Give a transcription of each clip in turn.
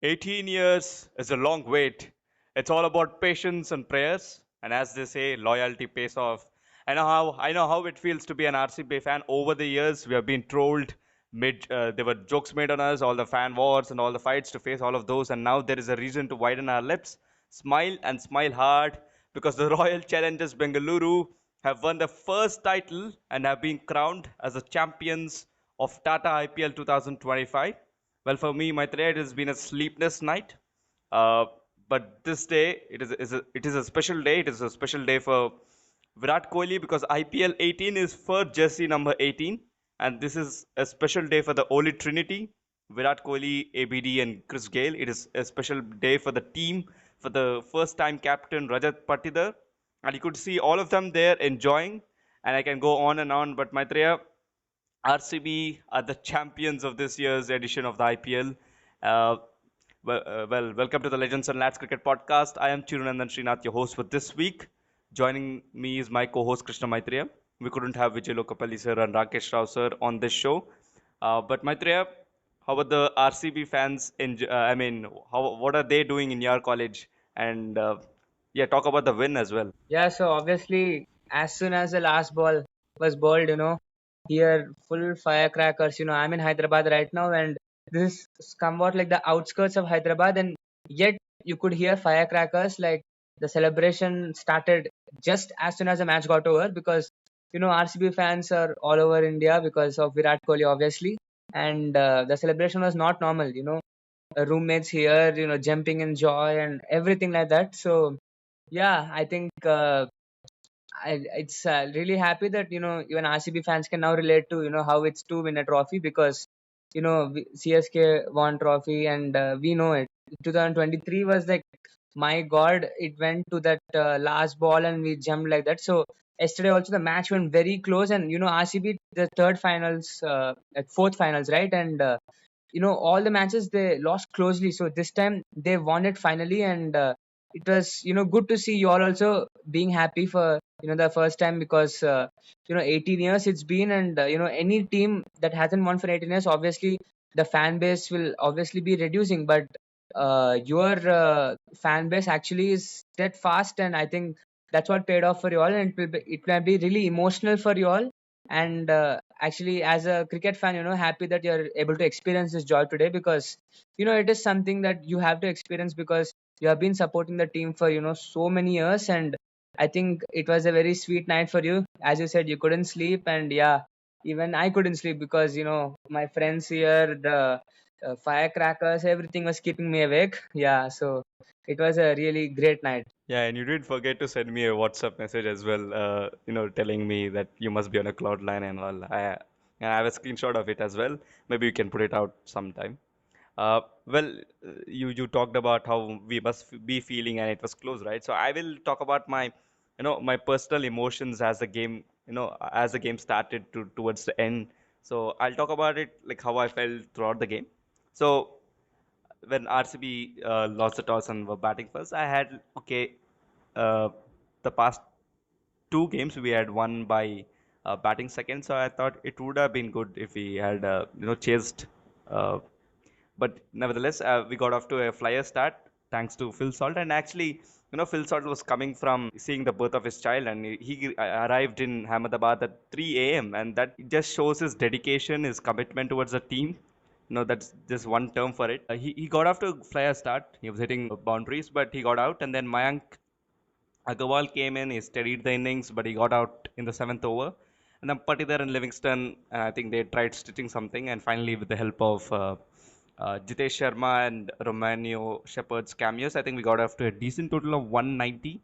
18 years is a long wait. It's all about patience and prayers. And as they say, loyalty pays off. I know how it feels to be an RCB fan. Over the years, we have been trolled. There were jokes made on us, all the fan wars and all the fights to face all of those. And now there is a reason to widen our lips, smile and smile hard because the Royal Challengers Bengaluru have won the first title and have been crowned as the champions of Tata IPL 2025. Well, for me, Maitreya, it has been a sleepless night. Uh, but this day, it is a special day. It is a special day for Virat Kohli because IPL 18 is for jersey number 18. And this is a special day for the Holy Trinity, Virat Kohli, ABD, and Chris Gale. It is a special day for the team, for the first time captain Rajat Patidar. And you could see all of them there enjoying. And I can go on and on. But Maitreya, RCB are the champions of this year's edition of the IPL. Uh, welcome to the Legends and Lads Cricket Podcast. I am Chirunandan Srinath, your host for this week. Joining me is my co-host Krishna Maitreya. We couldn't have Vijay Lokapalli sir and Rakesh Rao sir on this show. But Maitreya, how about the RCB fans? What are they doing in your college? And yeah, talk about the win as well. Yeah, so obviously, as soon as the last ball was bowled, here full firecrackers. I'm in Hyderabad right now, and this is somewhat like the outskirts of Hyderabad, and yet you could hear firecrackers. Like the celebration started just as soon as the match got over because RCB fans are all over India because of Virat Kohli, obviously, and the celebration was not normal. Roommates here, jumping in joy and everything like that. So yeah, I think it's really happy that even RCB fans can now relate to how it's to win a trophy because CSK won trophy and we know it. 2023 was like, my God, it went to that last ball and we jumped like that. So yesterday also the match went very close and RCB the third finals, at fourth finals, right? And all the matches they lost closely. So this time they won it finally, and it was good to see you all also being happy for the first time because 18 years it's been, and any team that hasn't won for 18 years, obviously the fan base will obviously be reducing, but your fan base actually is steadfast, and I think that's what paid off for you all, and it will be really emotional for you all. And actually, as a cricket fan, happy that you're able to experience this joy today because it is something that you have to experience because you have been supporting the team for so many years, and I think it was a very sweet night for you. As you said, you couldn't sleep, and yeah, even I couldn't sleep because my friends here, the firecrackers, everything was keeping me awake. Yeah, so it was a really great night. Yeah, and you did forget to send me a WhatsApp message as well, telling me that you must be on a cloud line and all. I have a screenshot of it as well. Maybe you can put it out sometime. You talked about how we must be feeling and it was close, right? So I will talk about my personal emotions as the game, as the game started towards the end. So I'll talk about it like how I felt throughout the game. So when RCB lost the toss and were batting first, I had okay. Uh, the past two games we had won by batting second, so I thought it would have been good if we had chased. Uh, but nevertheless, we got off to a flyer start thanks to Phil Salt, and actually, Phil Salt was coming from seeing the birth of his child, and he arrived in Ahmedabad at 3 a.m. and that just shows his dedication, his commitment towards the team. That's just one term for it. He got off to a flyer start. He was hitting boundaries, but he got out, and then Mayank Agarwal came in, he steadied the innings, but he got out in the seventh over. And then Patidar and Livingston, I think they tried stitching something, and finally, with the help of Jitesh Sharma and Romano Shepherd's cameos, I think we got off to a decent total of 190.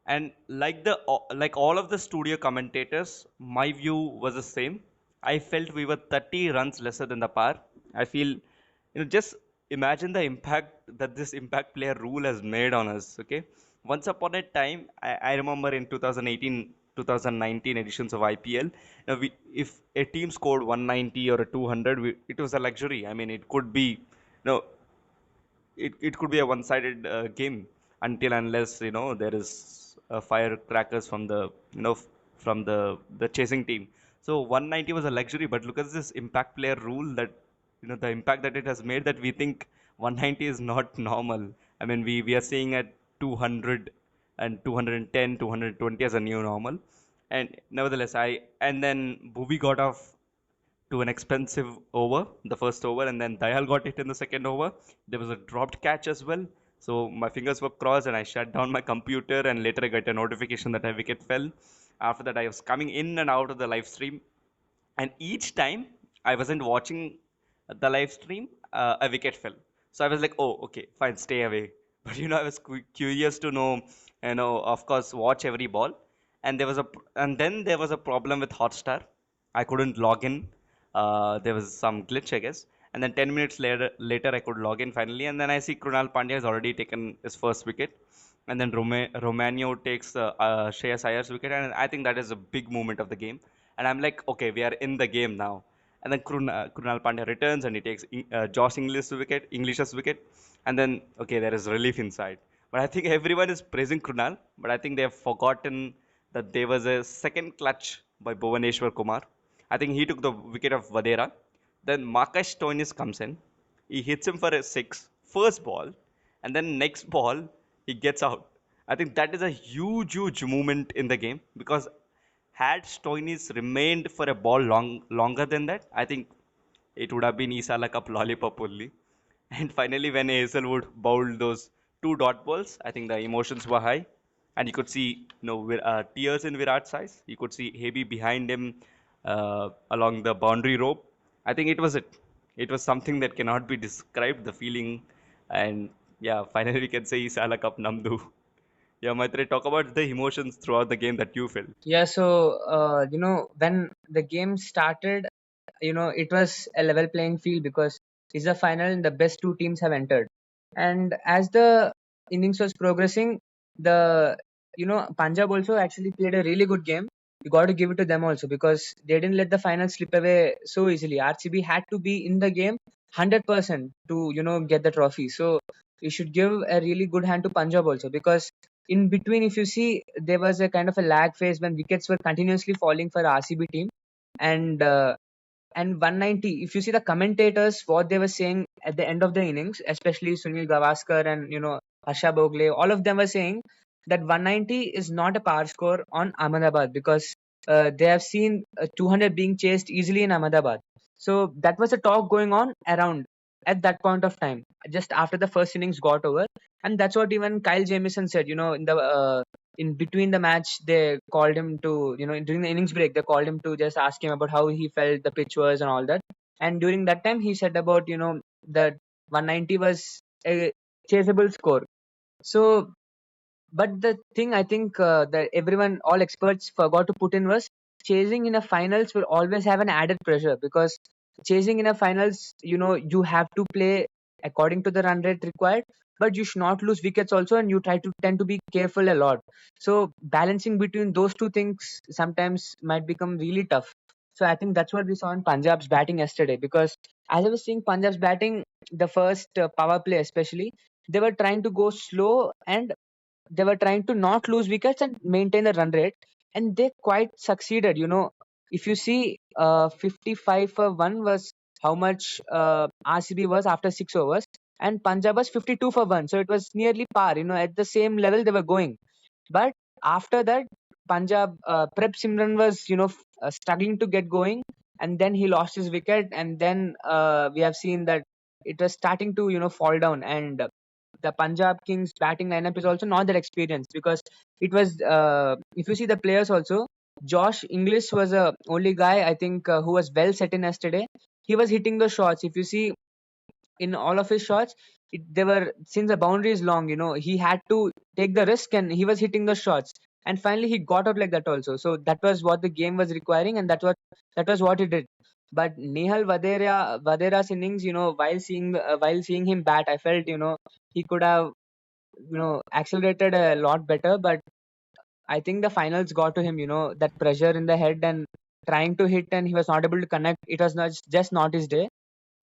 And like all of the studio commentators, my view was the same. I felt we were 30 runs lesser than the par. I feel, just imagine the impact that this impact player rule has made on us. Okay, once upon a time, I remember in 2018, 2019 editions of IPL, if a team scored 190 or a 200, it was a luxury. I mean, it could be, it could be a one-sided game until unless there is firecrackers from the from the chasing team. So 190 was a luxury, but look at this impact player rule that the impact that it has made that we think 190 is not normal. I mean, we are seeing at 200 and 210, 220 as a new normal. And nevertheless, and then Bhuvi got off to an expensive over, the first over, and then Dayal got it in the second over. There was a dropped catch as well. So my fingers were crossed and I shut down my computer, and later I got a notification that a wicket fell. After that, I was coming in and out of the live stream, and each time I wasn't watching the live stream, a wicket fell. So I was like, oh, okay, fine, stay away. But I was curious to know, of course, watch every ball. And then there was a problem with Hotstar. I couldn't log in. There was some glitch, I guess. And then 10 minutes later, I could log in finally. And then I see Krunal Pandya has already taken his first wicket. And then Romano takes Shreyas Iyer's wicket. And I think that is a big moment of the game. And I'm like, okay, we are in the game now. And then Krunal Pandya returns and he takes Josh English's wicket. And then, okay, there is relief inside. But I think everyone is praising Krunal. But I think they have forgotten that there was a second clutch by Bhuvaneshwar Kumar. I think he took the wicket of Vadera. Then Marcus Stoinis comes in. He hits him for a six, first ball, and then next ball he gets out. I think that is a huge moment in the game, because had Stoinis remained for a ball longer than that, I think it would have been Sala Cup lollipop only. And finally, when Hazelwood bowled those two dot balls, I think the emotions were high, and you could see tears in Virat's eyes. You could see Hebi behind him along the boundary rope. I think it was it. It was something that cannot be described. The feeling, and yeah, finally we can say Sala Cup Namdu. Yeah, Maitre, talk about the emotions throughout the game that you felt. Yeah, so when the game started, it was a level playing field because it's the final and the best two teams have entered. And as the innings was progressing, the Punjab also actually played a really good game. You got to give it to them also because they didn't let the final slip away so easily. RCB had to be in the game 100% to get the trophy. So you should give a really good hand to Punjab also, because in between, if you see, there was a kind of a lag phase when wickets were continuously falling for RCB team, and and 190. If you see the commentators, what they were saying at the end of the innings, especially Sunil Gavaskar and Harsha Bogle, all of them were saying that 190 is not a power score on Ahmedabad because they have seen 200 being chased easily in Ahmedabad. So that was a talk going on around at that point of time, just after the first innings got over, and that's what even Kyle Jamieson said. In between the match, they called him to, during the innings break, they called him to just ask him about how he felt the pitch was and all that. And during that time, he said about, that 190 was a chaseable score. So, but the thing I think that everyone, all experts forgot to put in was chasing in a finals will always have an added pressure because chasing in a finals, you have to play according to the run rate required, but you should not lose wickets also, and you try to tend to be careful a lot. So balancing between those two things sometimes might become really tough. So I think that's what we saw in Punjab's batting yesterday, because as I was seeing Punjab's batting, the first power play especially, they were trying to go slow and they were trying to not lose wickets and maintain the run rate, and they quite succeeded. If you see, 55 for 1 was how much RCB was after 6 overs, and Punjab was 52 for 1. So it was nearly par, at the same level they were going. But after that, Punjab, Prep Simran was, struggling to get going, and then he lost his wicket, and then we have seen that it was starting to, fall down, and the Punjab Kings batting lineup is also not that experienced because it was, if you see the players also, Josh English was the only guy I think who was well set in yesterday. He was hitting the shots. If you see in all of his shots, they were, since the boundary is long, he had to take the risk and he was hitting the shots. And finally, he got out like that also. So that was what the game was requiring, and that was what he did. But Nehal Vadera's innings, while seeing him bat, I felt he could have accelerated a lot better. But I think the finals got to him. That pressure in the head and trying to hit, and he was not able to connect. It was not just not his day.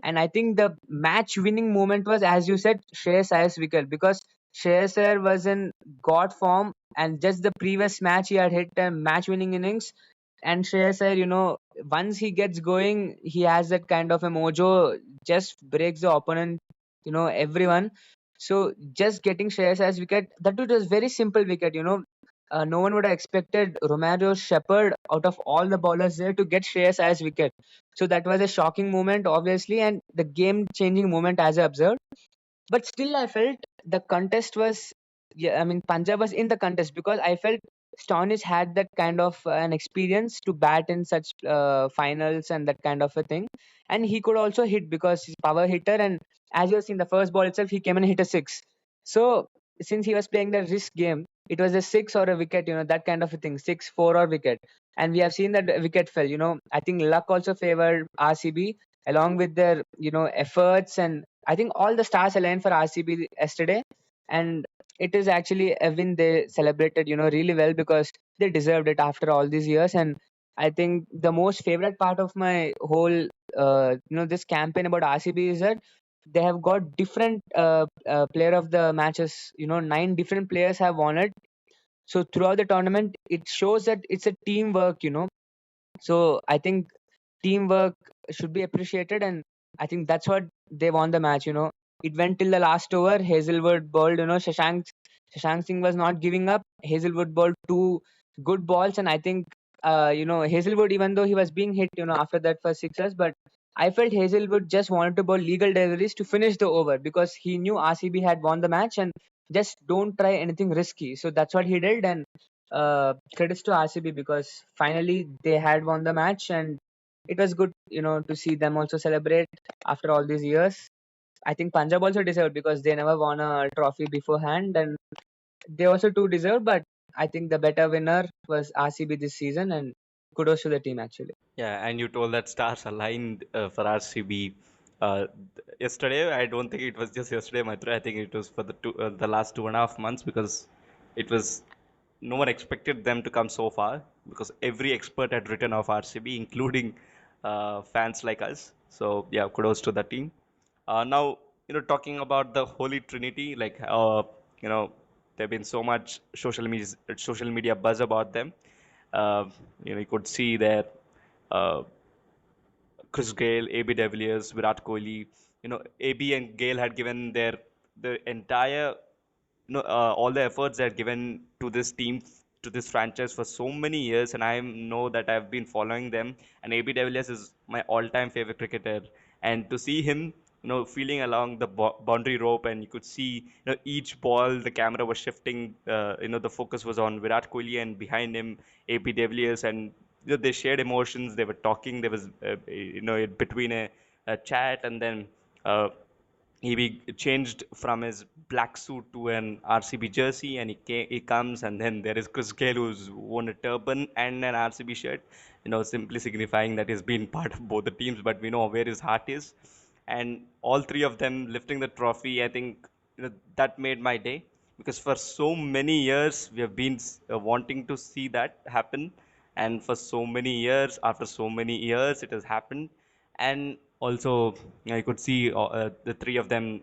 And I think the match winning moment was, as you said, Shreyas Iyer's wicket, because Shreyas Iyer was in god form, and just the previous match he had hit a match winning innings. And Shreyas Iyer, once he gets going, he has that kind of a mojo, just breaks the opponent everyone. So just getting Shreyas as wicket, that too, it was very simple wicket. No one would have expected Romero Shepherd out of all the bowlers there to get Shreyas as wicket. So that was a shocking moment, obviously, and the game-changing moment as I observed. But still, I felt the contest was, yeah, I mean, Punjab was in the contest because I felt Stonish had that kind of an experience to bat in such finals and that kind of a thing. And he could also hit because he's power hitter. And as you have seen, the first ball itself, he came and hit a six. So since he was playing the risk game, it was a six or a wicket, that kind of a thing, six, four or wicket. And we have seen that wicket fell. I think luck also favored RCB along with their, efforts, and I think all the stars aligned for RCB yesterday, and it is actually a win they celebrated, really well because they deserved it after all these years. And I think the most favorite part of my whole, this campaign about RCB is that they have got different player of the matches. 9 different players have won it. So throughout the tournament, it shows that it's a teamwork. So I think teamwork should be appreciated, and I think that's what they won the match. It went till the last over. Hazelwood bowled. Shashank Singh was not giving up. Hazelwood bowled 2 good balls, and I think Hazelwood, even though he was being hit, after that for sixes, but I felt Hazelwood just wanted to bowl legal deliveries to finish the over because he knew RCB had won the match and just don't try anything risky. So that's what he did, and credits to RCB because finally they had won the match, and it was good, to see them also celebrate after all these years. I think Punjab also deserved because they never won a trophy beforehand, and they also too deserved. But I think the better winner was RCB this season, and kudos to the team actually. Yeah, and you told that stars aligned for RCB. Yesterday, I don't think it was just yesterday, Maitra. I think it was for the last 2.5 months because it was no one expected them to come so far because every expert had written off RCB, including fans like us. So yeah, kudos to the team. Now, talking about the Holy Trinity, like you know, there've been so much social media buzz about them. Uh, you could see there. Uh, Chris Gale, AB de Villiers, Virat Kohli. AB and Gale had given the entire, all the efforts they had given to this team, to this franchise for so many years, and I know that I've been following them. And AB de Villiers is my all-time favorite cricketer, and to see him, feeling along the boundary rope, and you could see, each ball the camera was shifting. The focus was on Virat Kohli, and behind him, AB de Villiers, and they shared emotions. They were talking. There was, between a chat, and then he changed from his black suit to an RCB jersey, and he comes, and then there is Chris Gale who's worn a turban and an RCB shirt, simply signifying that he's been part of both the teams, but we know where his heart is. And all three of them lifting the trophy, I think, that made my day because for so many years we have been wanting to see that happen, and for so many years, after so many years, it has happened. And also, I could see the three of them,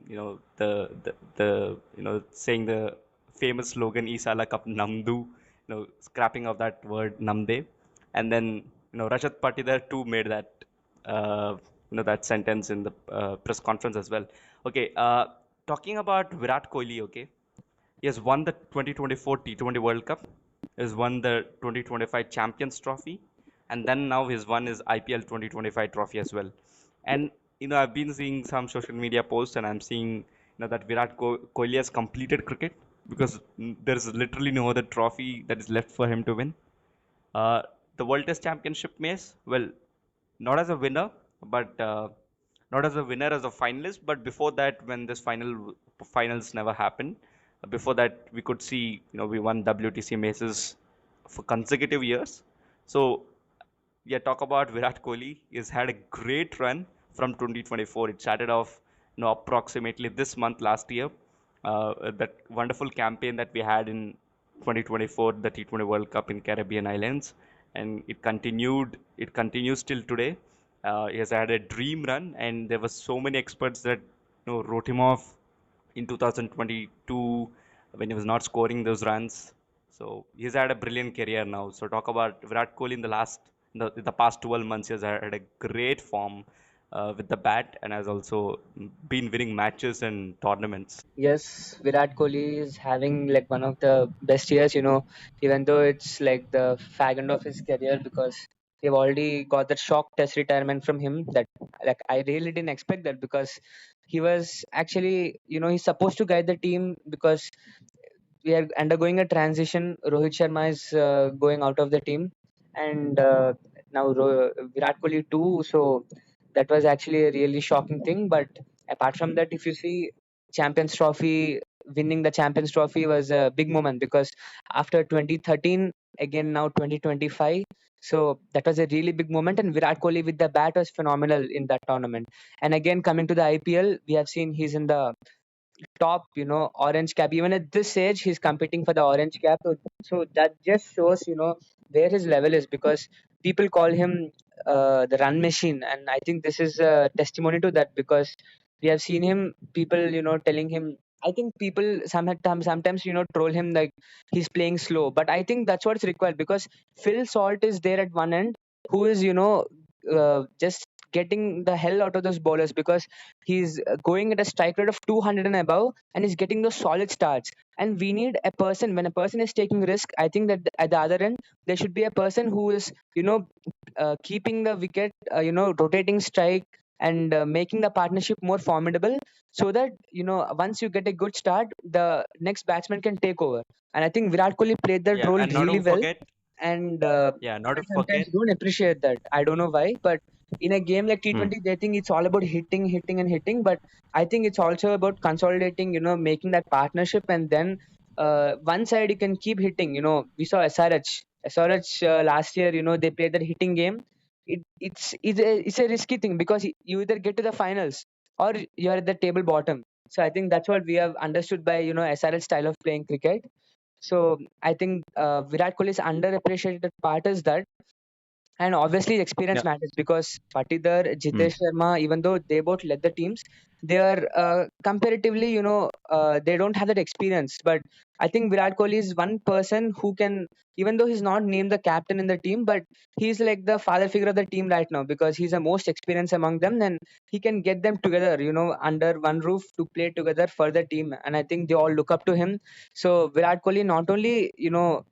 saying the famous slogan "Sala Cup Namdu," scrapping of that word Namde, and then Rajat Patidar too made that that sentence in the press conference as well. Okay, talking about Virat Kohli, okay, he has won the 2024 T20 World Cup. He has won the 2025 Champions Trophy, and then now he's won his IPL 2025 trophy as well. And I've been seeing some social media posts, and I'm seeing that Kohli has completed cricket because there's literally no other trophy that is left for him to win. Uh, the World Test Championship, Mace, well, not as a winner, but not as a winner as a finalist. But before that, when this finals never happened, before that we could see we won WTC Maces for consecutive years. So yeah, talk about Virat Kohli. He's had a great run from 2024. It started off approximately this month last year. That wonderful campaign that we had in 2024, the T20 World Cup in Caribbean islands, and it continued. It continues till today. He has had a dream run, and there were so many experts that wrote him off in 2022 when he was not scoring those runs. So he's had a brilliant career now. So talk about Virat Kohli in the past 12 months. He has had a great form. with the bat and has also been winning matches and tournaments. Yes, Virat Kohli is having like one of the best years, even though it's like the fag end of his career because we've already got that shock test retirement from him. That like I really didn't expect that because he was actually, he's supposed to guide the team because we are undergoing a transition. Rohit Sharma is going out of the team, and now Virat Kohli too. So that was actually a really shocking thing. But apart from that, if you see Champions Trophy, winning the Champions Trophy was a big moment because after 2013, again now 2025. So that was a really big moment, and Virat Kohli with the bat was phenomenal in that tournament. And again, coming to the IPL, we have seen he's in the top, orange cap. Even at this age, he's competing for the orange cap. So that just shows, where his level is because people call him the run machine, and I think this is a testimony to that because we have seen him. People, telling him. I think people sometimes troll him like he's playing slow, but I think that's what's required because Phil Salt is there at one end, who is just getting the hell out of those bowlers because he's going at a strike rate of 200 and above and he's getting those solid starts. And we need a person, when a person is taking risk, I think that at the other end there should be a person who is keeping the wicket, rotating strike and making the partnership more formidable so that once you get a good start the next batsman can take over. And I think Virat Kohli played that Yeah, role and not really to well. forget, And yeah, not people to sometimes forget. don't appreciate that. I don't know why, but in a game like Hmm. T20, they think it's all about hitting, and hitting. But I think it's also about consolidating, making that partnership, and then one side you can keep hitting. We saw SRH last year. They played that hitting game. It's a risky thing because you either get to the finals or you're at the table bottom. So I think that's what we have understood by SRH style of playing cricket. So I think Virat Kohli's underappreciated part is that, and obviously experience Yeah. matters because Patidar, Hmm. Jitesh Sharma, even though they both led the teams, they are comparatively, they don't have that experience. But I think Virat Kohli is one person who can, even though he's not named the captain in the team, but he's like the father figure of the team right now because he's the most experienced among them, and he can get them together, under one roof to play together for the team. And I think they all look up to him. So Virat Kohli not only,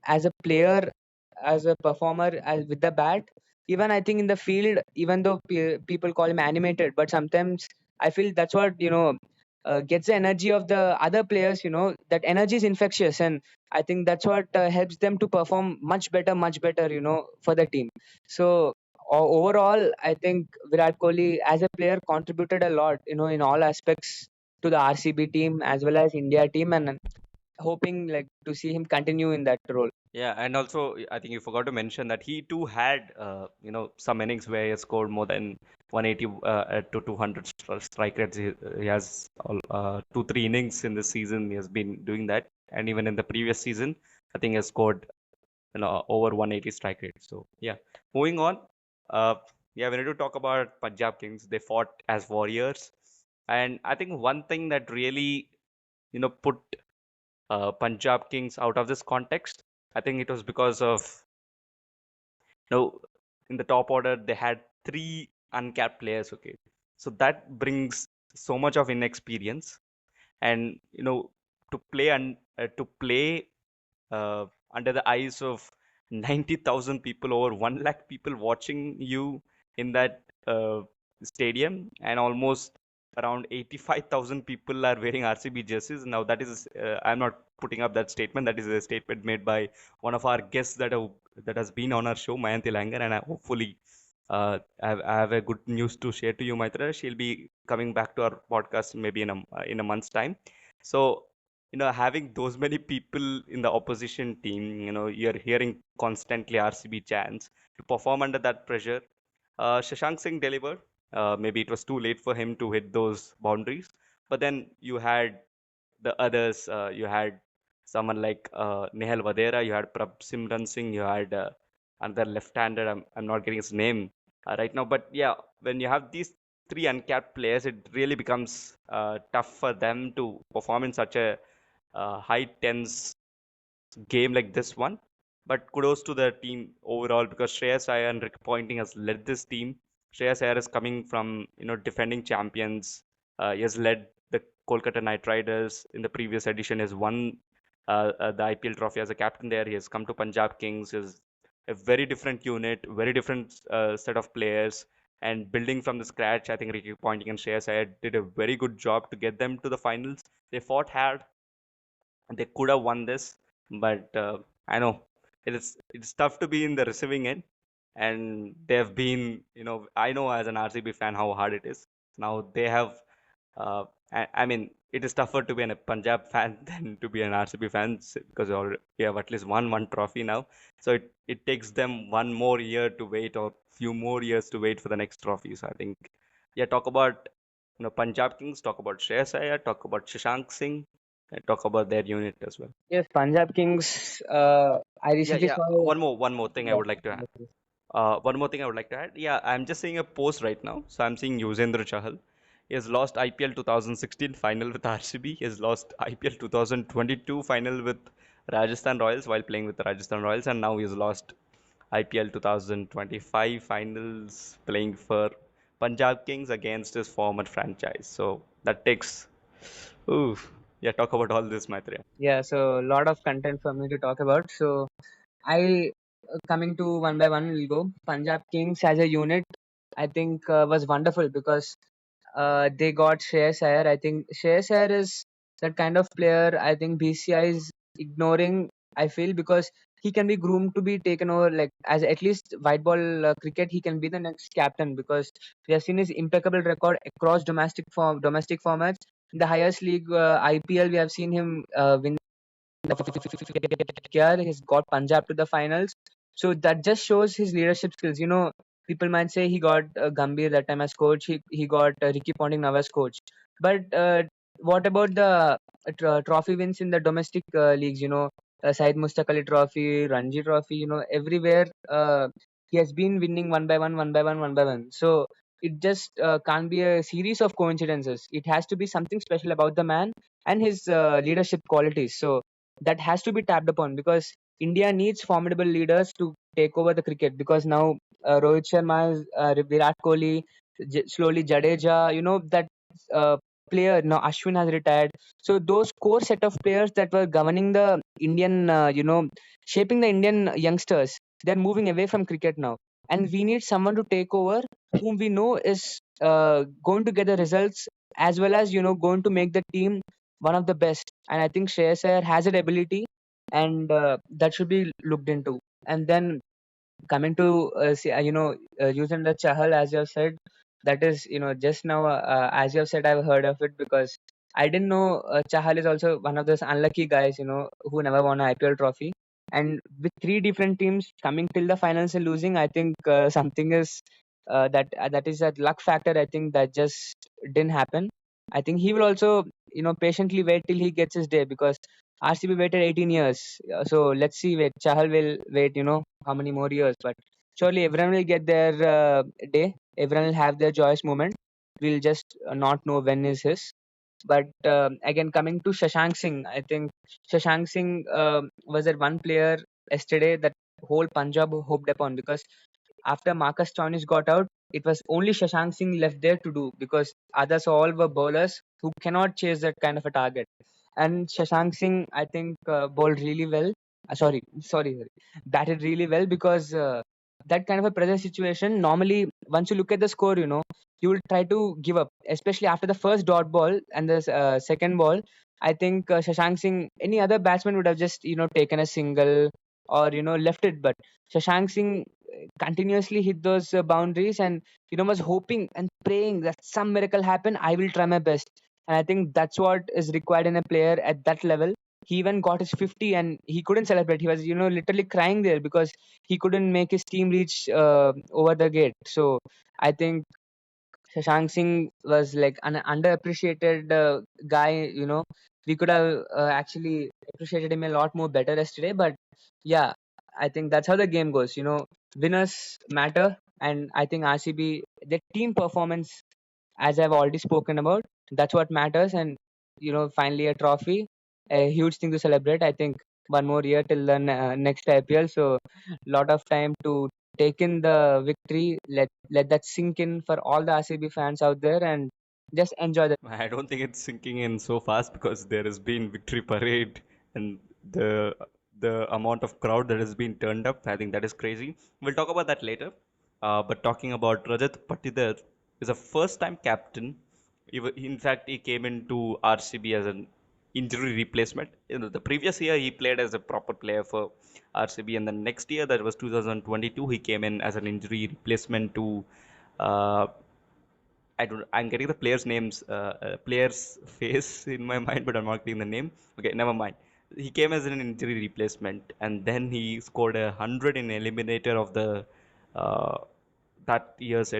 as a player, as a performer, as with the bat, even I think in the field, even though people call him animated, but sometimes I feel that's what gets the energy of the other players. That energy is infectious, and I think that's what helps them to perform much better, for the team. So overall, I think Virat Kohli as a player contributed a lot, in all aspects to the RCB team as well as India team, and hoping like to see him continue in that role. Yeah, and also I think you forgot to mention that he too had some innings where he scored more than 180 to 200 strike rates. He has two three innings in this season. He has been doing that, and even in the previous season, I think he has scored over 180 strike rate. So yeah, moving on. Uh, yeah, we need to talk about Punjab Kings. They fought as warriors, and I think one thing that really put Punjab Kings out of this context. I think it was because of in the top order they had three uncapped players. Okay, so that brings so much of inexperience, and to play under the eyes of 90,000 people, over 1 lakh people watching you in that stadium, and almost around 85,000 people are wearing RCB jerseys. Now, that is, I'm not putting up that statement. That is a statement made by one of our guests that has been on our show, Mayanti Langar, and hopefully I have a good news to share to you, Maitra. She'll be coming back to our podcast maybe in a month's time. So having those many people in the opposition team, you're hearing constantly RCB chants to perform under that pressure. Shashank Singh delivered. Maybe it was too late for him to hit those boundaries. But then you had the others. You had someone like Nehal Vadera, you had Prab Simran Singh, you had another left-hander. I'm not getting his name right now. But yeah, when you have these three uncapped players, it really becomes tough for them to perform in such a high tense game like this one. But kudos to the team overall because Shreyas Iyer and Rick Ponting has led this team. Shreyas Iyer is coming from, defending champions. He has led the Kolkata Knight Riders in the previous edition. He has won the IPL trophy as a captain there. He has come to Punjab Kings. Is a very different unit, very different set of players, and building from the scratch. I think Ricky Ponting and Shreyas Iyer did a very good job to get them to the finals. They fought hard. They could have won this, but I know it's tough to be in the receiving end, and they've been, I know as an RCB fan how hard it is. Now they have, I mean, it is tougher to be a Punjab fan than to be an RCB fan because we have at least won one trophy now. So it takes them one more year to wait or few more years to wait for the next trophy. So I think, yeah, talk about Punjab Kings, talk about Shreyas Iyer, talk about Shashank Singh, and talk about their unit as well. Yes, Punjab Kings. I Yeah, recently yeah. saw. One more thing I Yeah. would like to add. One more thing I would like to add. Yeah, I'm just seeing a post right now. So I'm seeing Yuzvendra Chahal. He has lost IPL 2016 final with RCB. He has lost IPL 2022 final with Rajasthan Royals while playing with the Rajasthan Royals, and now he has lost IPL 2025 finals playing for Punjab Kings against his former franchise. So that takes. Ooh, yeah. Talk about all this, Maitreya. Yeah, so a lot of content for me to talk about. So I coming to one by one, we'll go. Punjab Kings as a unit, I think was wonderful because they got Shreyas Iyer. I think Shreyas Iyer is that kind of player. I think BCI is ignoring. I feel because he can be groomed to be taken over, like as at least white ball cricket, he can be the next captain because we have seen his impeccable record across domestic formats. In the highest league, IPL, we have seen him win year. He's got Punjab to the finals. So that just shows his leadership skills. People might say he got Gambhir that time as coach. He got Ricky Ponting now as coach. But what about the trophy wins in the domestic leagues? Syed Mustaq Ali Trophy, Ranji Trophy. Everywhere he has been winning one by one, one by one, one by one. So it just can't be a series of coincidences. It has to be something special about the man and his leadership qualities. So that has to be tapped upon because India needs formidable leaders to take over the cricket because now Rohit Sharma, Virat Kohli, slowly Jadeja, that uh, player now Ashwin has retired. So those core set of players that were governing the Indian, shaping the Indian youngsters, they're moving away from cricket now. And we need someone to take over whom we know is going to get the results as well as, going to make the team one of the best. And I think Shreyas Iyer has that ability, and that should be looked into. And then coming to Yuzvendra Chahal, as you have said, that is just now as you have said, I've heard of it because I didn't know Chahal is also one of those unlucky guys who never won an IPL trophy. And with three different teams coming till the finals and losing, I think something is that is a luck factor. I think that just didn't happen. I think he will also patiently wait till he gets his day because RCB waited 18 years. So let's see. Wait, Chahal will wait. How many more years? But surely everyone will get their day. Everyone will have their joyous moment. We'll just not know when is his. But again, coming to Shashank Singh, I think Shashank Singh was that one player yesterday that whole Punjab hoped upon because after Marcus Stoinis got out, it was only Shashank Singh left there to do because others all were bowlers who cannot chase that kind of a target. And Shashank Singh, I think, bowled really well. Sorry, batted really well because that kind of a pressure situation. Normally, once you look at the score, you will try to give up, especially after the first dot ball and the second ball. I think Shashank Singh, any other batsman would have just taken a single or left it, but Shashank Singh continuously hit those boundaries and was hoping and praying that some miracle happen. I will try my best, and I think that's what is required in a player at that level. He even got his 50 and he couldn't celebrate. He was literally crying there because he couldn't make his team reach over the gate. So I think Shashank Singh was like an underappreciated guy. We could have actually appreciated him a lot more better yesterday. But yeah, I think that's how the game goes. Winners matter, and I think RCB, their team performance, as I've already spoken about, that's what matters. And finally a trophy, a huge thing to celebrate. I think one more year till the next IPL, so lot of time to taken the victory. Let that sink in for all the RCB fans out there, and just enjoy the. I don't think it's sinking in so fast because there has been victory parade and the the amount of crowd that has been turned up. I think that is crazy. We'll talk about that later. But talking about Rajat Patidar is a first-time captain. In fact, he came into RCB as an injury replacement. The previous year he played as a proper player for RCB, and the next year, that was 2022, he came in as an injury replacement to uh, I don't. I'm getting the players' names, players' face in my mind, but I'm not getting the name. Okay, never mind. He came as an injury replacement, and then he scored 100 in eliminator of the uh, that year's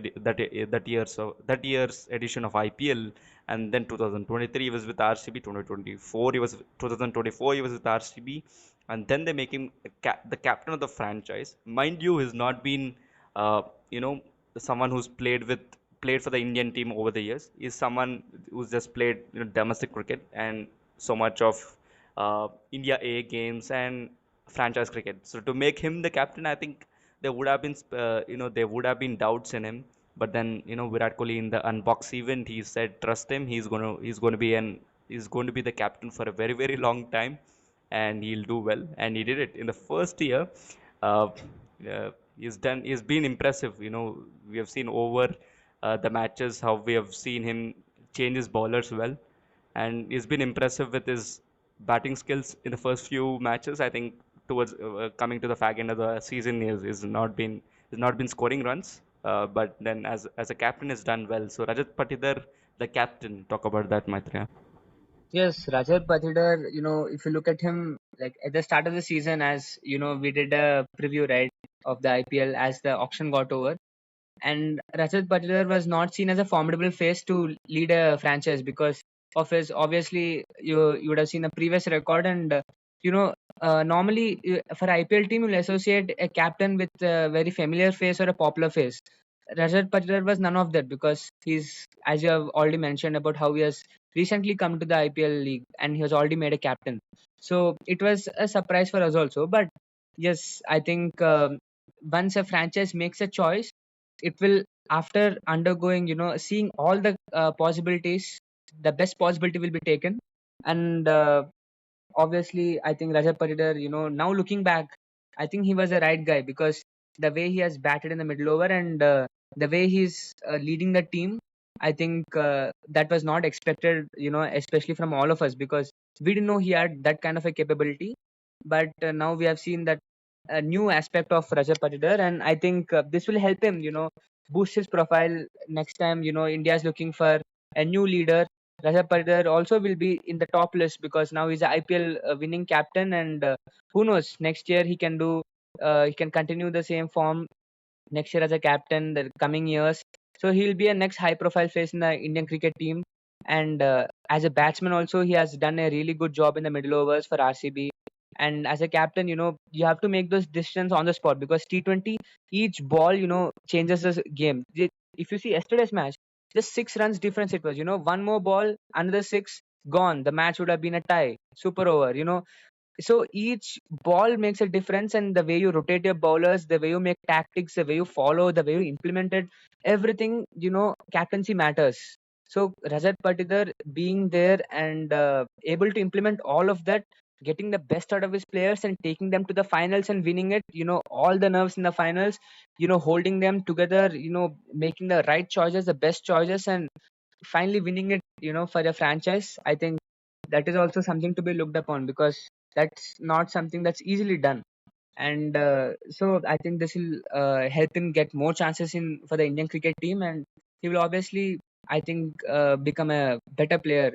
edition of IPL. And then 2023 he was with RCB. 2024 he was 2024 he was with RCB, and then they make him the captain of the franchise. Mind you, he's not been uh, you know someone who's played for the Indian team over the years. Is someone who's just played domestic cricket and so much of India A games and franchise cricket. So to make him the captain, I think there would have been doubts in him. But then Virat Kohli in the unbox event, he said trust him. He's going to be the captain for a very very long time, and he'll do well. And he did it in the first year. Uh, he's been impressive. We have seen over the matches how we have seen him change his bowlers well, and he's been impressive with his batting skills in the first few matches. I think towards coming to the fag end of the season, he's not been scoring runs, but then as a captain, has done well. So Rajat Patidar, the captain, talk about that, Maitreya. Yes, Rajat Patidar, if you look at him, like at the start of the season, as we did a preview, right, of the IPL as the auction got over. And Rajat Patidar was not seen as a formidable face to lead a franchise because of his, obviously, you would have seen a previous record. And, normally for IPL team, you'll associate a captain with a very familiar face or a popular face. Rajat Patidar was none of that because he's, as you have already mentioned, about how he has recently come to the IPL league and he has already made a captain. So it was a surprise for us also. But yes, I think once a franchise makes a choice, it will, after undergoing, seeing all the possibilities, the best possibility will be taken. And obviously, I think Rajat Patidar, now looking back, I think he was the right guy because the way he has batted in the middle over and the way he's leading the team, I think that was not expected, especially from all of us because we didn't know he had that kind of a capability. But now we have seen that a new aspect of Rajat Patidar, and I think this will help him, boost his profile next time. India is looking for a new leader. Rajat Patidar also will be in the top list because now he's a IPL winning captain, and who knows, next year he can continue the same form next year as a captain, the coming years. So he'll be a next high profile face in the Indian cricket team. And as a batsman, also, he has done a really good job in the middle overs for RCB. And as a captain, you have to make those decisions on the spot because T20, each ball, changes the game. If you see yesterday's match, just 6 runs difference it was. One more ball, another six, gone. The match would have been a tie, super over. So each ball makes a difference, and the way you rotate your bowlers, the way you make tactics, the way you follow, the way you implement it, everything, captaincy matters. So Rajat Patidar being there and able to implement all of that, getting the best out of his players and taking them to the finals and winning it, all the nerves in the finals, holding them together, making the right choices, the best choices, and finally winning it, for a franchise. I think that is also something to be looked upon because that's not something that's easily done. And so I think this will help him get more chances in for the Indian cricket team, and he will obviously, I think, become a better player,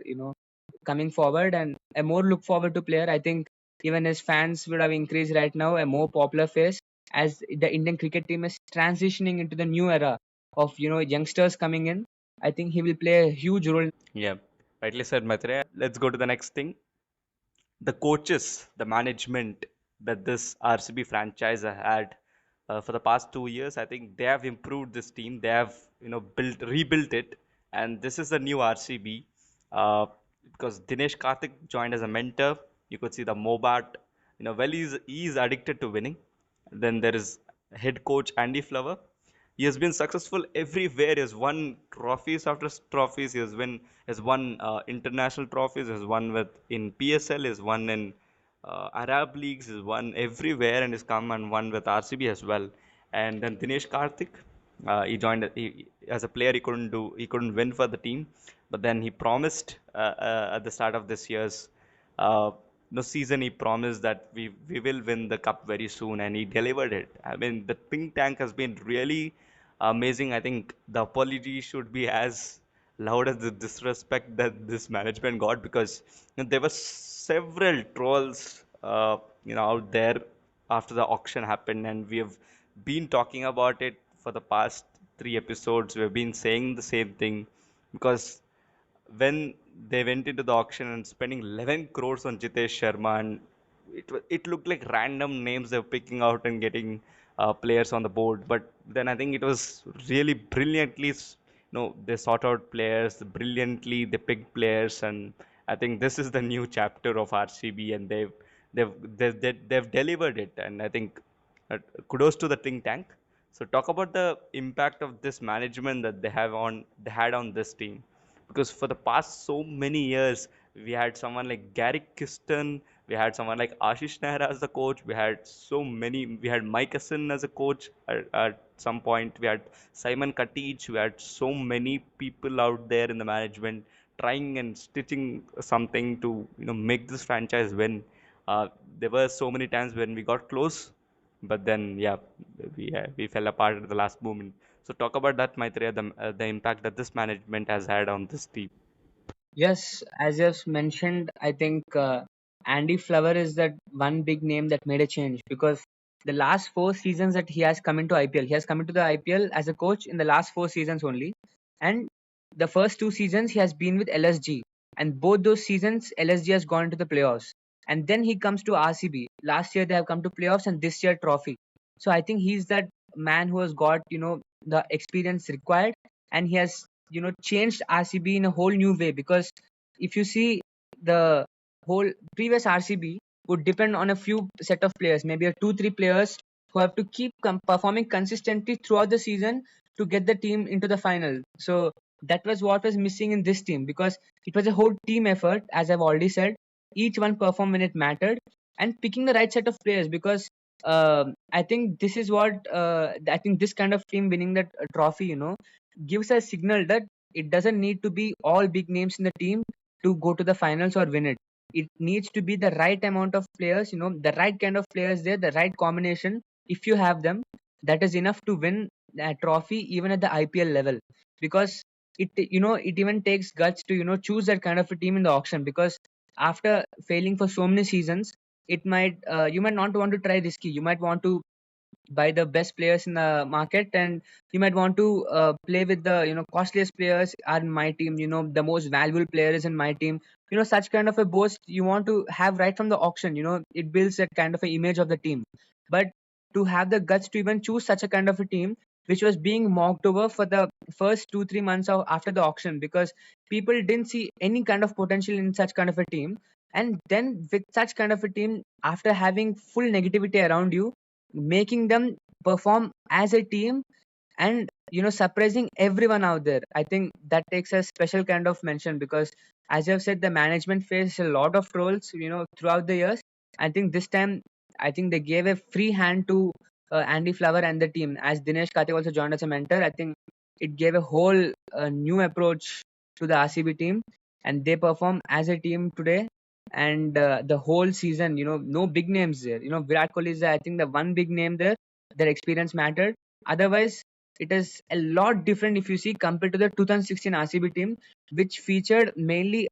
coming forward and a more look forward to player. I think even his fans would have increased right now, a more popular face as the Indian cricket team is transitioning into the new era of youngsters coming in. I think he will play a huge role. Yeah, rightly said, Maitreya. Let's go to the next thing. The coaches, the management that this RCB franchise has had for the past 2 years, I think they have improved this team. They have, rebuilt it, and this is the new RCB. Because Dinesh Karthik joined as a mentor. You could see the Mobat. Well, he's addicted to winning. Then there is head coach Andy Flower. He has been successful everywhere. He has won trophies after trophies. He has won international trophies. He has won with in PSL. He has won in Arab leagues. He has won everywhere, and he's come and won with RCB as well. And then Dinesh Karthik, he joined as a player. He couldn't win for the team, but then he promised at the start of this year's uh, no season. He promised that we will win the cup very soon, and he delivered it. I mean, the think tank has been really amazing. I think the apology should be as loud as the disrespect that this management got, because there were several trolls out there after the auction happened, and we have been talking about it for the past three episodes. We've been saying the same thing, because when they went into the auction and spending 11 crores on Jitesh Sharma, and it looked like random names they're picking out and getting players on the board. But then I think it was really brilliantly, they sought out players brilliantly. They picked players, and I think this is the new chapter of RCB, and they've delivered it. And I think uh, kudos to the think tank. So talk about the impact of this management that they had on this team, because for the past so many years we had someone like Gary Kiston, we had someone like Ashish Nehra as the coach, we had Mike Hassan as a coach at some point, we had Simon Katich, we had so many people out there in the management trying and stitching something to make this franchise win. There were so many times when we got close, but then yeah, we fell apart at the last moment. So talk about that, Maitreya, the impact that this management has had on this team. Yes, as you've mentioned, I think Andy Flower is that one big name that made a change, because the last 4 seasons that he has come into IPL, he has come into the IPL as a coach in the last 4 seasons only. And the first 2 seasons he has been with LSG, and both those seasons LSG has gone into the playoffs. And then he comes to RCB. Last year they have come to playoffs, and this year trophy. So I think he's that man who has got the experience required, and he has changed RCB in a whole new way. Because if you see, the whole previous RCB would depend on a few set of players, maybe a 2 3 players who have to keep performing consistently throughout the season to get the team into the final. So that was what was missing in this team, because it was a whole team effort, as I've already said. Each one performed when it mattered, and picking the right set of players. Because I think this is what I think this kind of team winning that trophy, gives a signal that it doesn't need to be all big names in the team to go to the finals or win it. It needs to be the right amount of players, the right kind of players there, the right combination. If you have them, that is enough to win a trophy even at the IPL level. Because it even takes guts to choose that kind of a team in the auction. Because after failing for so many seasons, it might you might not want to try risky. You might want to buy the best players in the market, and you might want to play with the costliest players are in my team, the most valuable players in my team. Such kind of a boast you want to have right from the auction. It builds that kind of an image of the team. But to have the guts to even choose such a kind of a team, which was being mocked over for the first 2 3 months after the auction, because people didn't see any kind of potential in such kind of a team. And then with such kind of a team, after having full negativity around you, making them perform as a team, and surprising everyone out there, I think that takes a special kind of mention. Because as I've said, the management faced a lot of trolls throughout the years. I think this time, I think they gave a free hand to Andy Flower and the team. As Dinesh Karthik also joined as a mentor, I think it gave a whole new approach to the RCB team, and they perform as a team today. And the whole season, no big names there. Virat Kohli is, I think, the one big name there. Their experience mattered. Otherwise, it is a lot different if you see compared to the 2016 RCB team, which featured mainly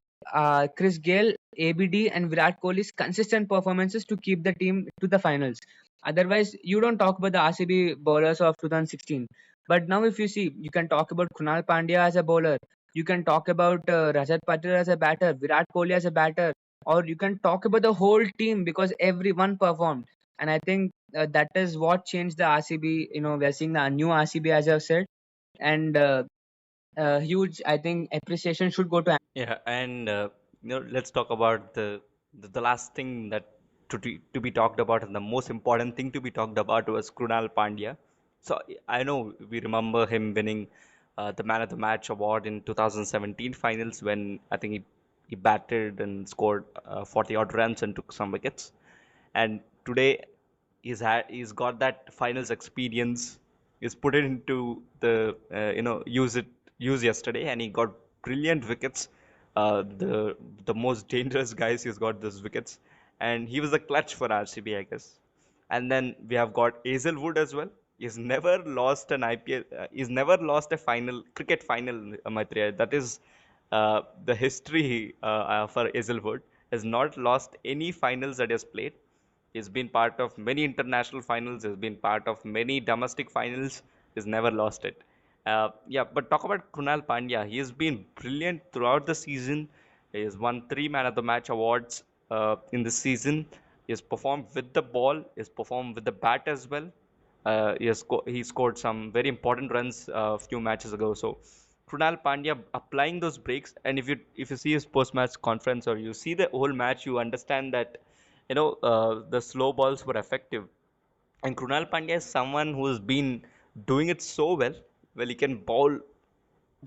Chris Gale, ABD, and Virat Kohli's consistent performances to keep the team to the finals. Otherwise, you don't talk about the RCB bowlers of 2016. But now, if you see, you can talk about Kunal Pandya as a bowler. You can talk about Rajat Patil as a batter, Virat Kohli as a batter, or you can talk about the whole team, because everyone performed. And I think that is what changed the RCB. We're seeing the new RCB, as I've said. And huge, I think, appreciation should go to. Yeah, and let's talk about the last thing that to be talked about, and the most important thing to be talked about was Krunal Pandya. So I know we remember him winning the Man of the Match award in 2017 finals when I think he batted and scored 40 odd runs and took some wickets. And today he's got that finals experience. He's put it into the use yesterday, and he got brilliant wickets. The most dangerous guys, he's got those wickets, and he was a clutch for RCB, I guess. And then we have got Hazelwood as well. He's never lost an IPL. He's never lost a final cricket final, Maitreya. That is the history for Hazelwood. Has not lost any finals that he has played. He's been part of many international finals. He's been part of many domestic finals. He's never lost it. Yeah, but talk about Krunal Pandya. He has been brilliant throughout the season. He has won three Man of the Match awards in this season. He has performed with the ball. He has performed with the bat as well. He scored some very important runs a few matches ago. So Krunal Pandya applying those breaks, and if you see his post-match conference or you see the whole match, you understand that the slow balls were effective. And Krunal Pandya is someone who's been doing it so well. Well, he can bowl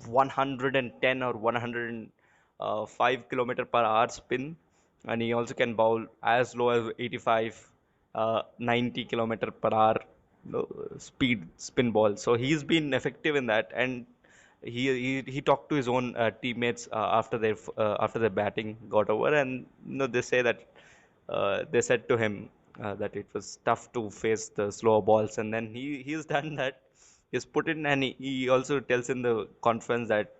110 or 105 kilometer per hour spin, and he also can bowl as low as 85, 90 kilometer per hour speed spin ball. So he's been effective in that, and he talked to his own teammates after their batting got over, and they say that they said to him that it was tough to face the slower balls, and then he's done that. He's put in, and he also tells in the conference that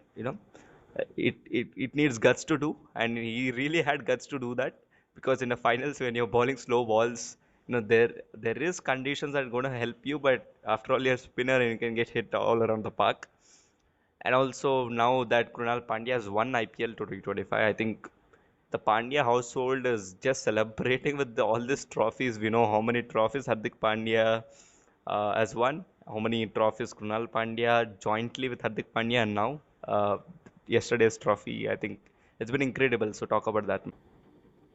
it needs guts to do, and he really had guts to do that, because in the finals when you're bowling slow balls, there is conditions that are going to help you, but after all you're a spinner and you can get hit all around the park. And also now that Krunal Pandya has won IPL 2025, I think the Pandya household is just celebrating with all these trophies. We know how many trophies Hardik Pandya has won, how many trophies Krunal Pandya jointly with Hardik Pandya, and now yesterday's trophy. I think it's been incredible. So talk about that.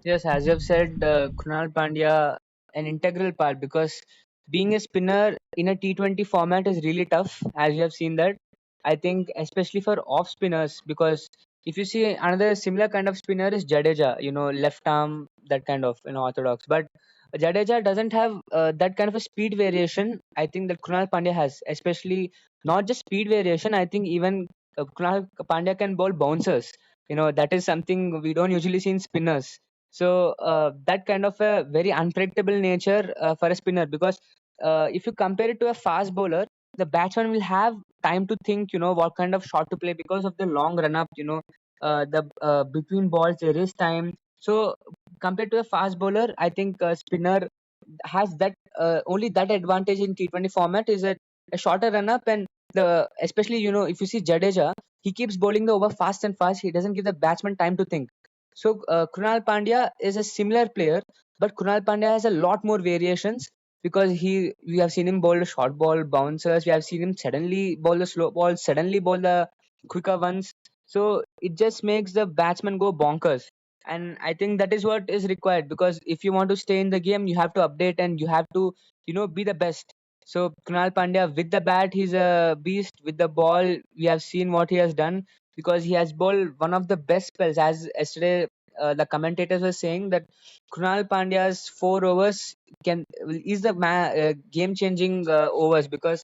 Yes, as you have said, Krunal Pandya, an integral part because being a spinner in a T20 format is really tough, as you have seen that. I think, especially for off spinners, because if you see another similar kind of spinner is Jadeja, left arm, that kind of, orthodox. But Jadeja doesn't have that kind of a speed variation. I think that Krunal Pandya has, especially not just speed variation. I think even Krunal Pandya can bowl bouncers. That is something we don't usually see in spinners. So that kind of a very unpredictable nature for a spinner, because if you compare it to a fast bowler, the batsman will have time to think, what kind of shot to play because of the long run up, the between balls there is time. So compared to a fast bowler, I think spinner has that only that advantage in T20 format is a shorter run up, and the especially if you see Jadeja, he keeps bowling the over fast and fast. He doesn't give the batsman time to think. So Krunal Pandya is a similar player, but Krunal Pandya has a lot more variations because we have seen him bowl the short ball bouncers. We have seen him suddenly bowl the slow ball, suddenly bowl the quicker ones. So it just makes the batsman go bonkers, and I think that is what is required, because if you want to stay in the game, you have to update and you have to be the best. So Krunal Pandya with the bat, he's a beast. With the ball, we have seen what he has done, because he has bowled one of the best spells. As yesterday, the commentators were saying that Krunal Pandya's 4 overs can is the game-changing overs, because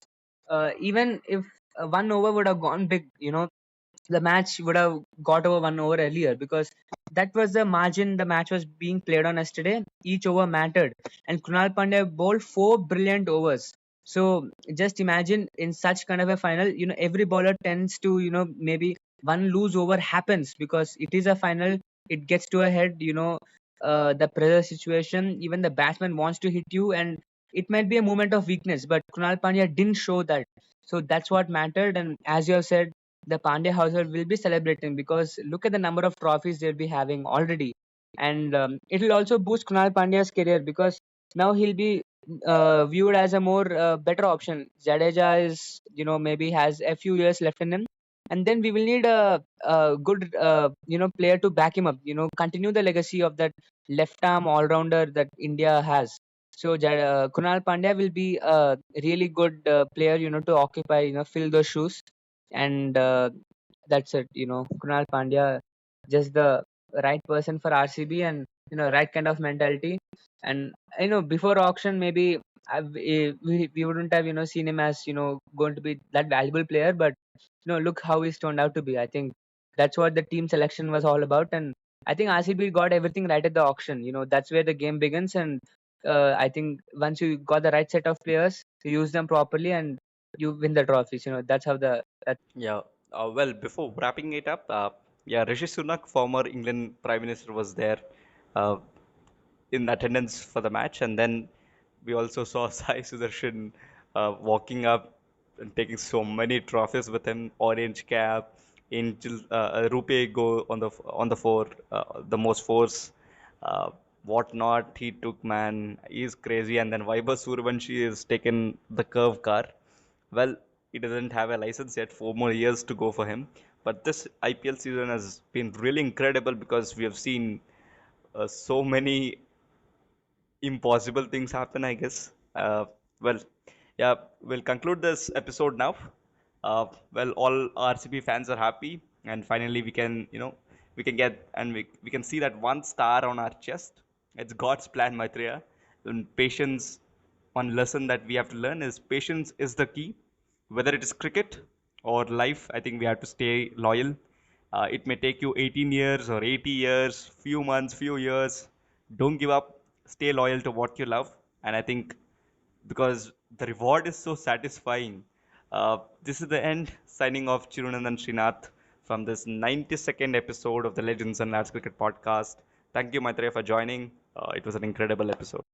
even if 1 over would have gone big, the match would have got over 1 over earlier, because that was the margin the match was being played on yesterday. Each over mattered, and Krunal Pandya bowled 4 brilliant overs. So just imagine in such kind of a final, every bowler tends to, maybe one lose over happens because it is a final. It gets to a head, the pressure situation. Even the batsman wants to hit you, and it might be a moment of weakness. But Krunal Pandya didn't show that. So that's what mattered. And as you have said, the Pandya household will be celebrating, because look at the number of trophies they'll be having already. And it will also boost Kunal Pandya's career, because now he'll be viewed as a more better option. Jadeja is, maybe has a few years left in him, and then we will need a good player to back him up. Continue the legacy of that left arm all rounder that India has. So Kunal Pandya will be a really good player, to occupy, fill those shoes, and that's it. Kunal Pandya, just the right person for RCB, and right kind of mentality. And before auction, maybe we wouldn't have seen him as going to be that valuable player, but look how he's turned out to be. I think that's what the team selection was all about, and I think RCB got everything right at the auction. That's where the game begins, and I think once you got the right set of players, you use them properly, and you win the trophies. That's how that. Yeah. Well, before wrapping it up, yeah, Rishi Sunak, former England Prime Minister, was there uh, in attendance for the match, and then we also saw Sai Sudarshan walking up and taking so many trophies with him. Orange cap, angel, rupee go on the four, the most force, uh, whatnot. He took, man. He's crazy. And then Vaibhav Suryavanshi is taken the curve car. Well, he doesn't have a license yet. 4 more years to go for him. But this IPL season has been really incredible because we have seen so many impossible things happen, I guess. Well, yeah, we'll conclude this episode now. Well, all RCB fans are happy, and finally we can get and we can see that one star on our chest. It's God's plan, Maitreya. And patience, one lesson that we have to learn is patience is the key. Whether it is cricket or life, I think we have to stay loyal. It may take you 18 years or 80 years, few months, few years. Don't give up. Stay loyal to what you love. And I think because the reward is so satisfying. This is the end. Signing off, Chirunandan Srinath, from this 92nd episode of the Legends and Lads Cricket podcast. Thank you, Maitreya, for joining. It was an incredible episode.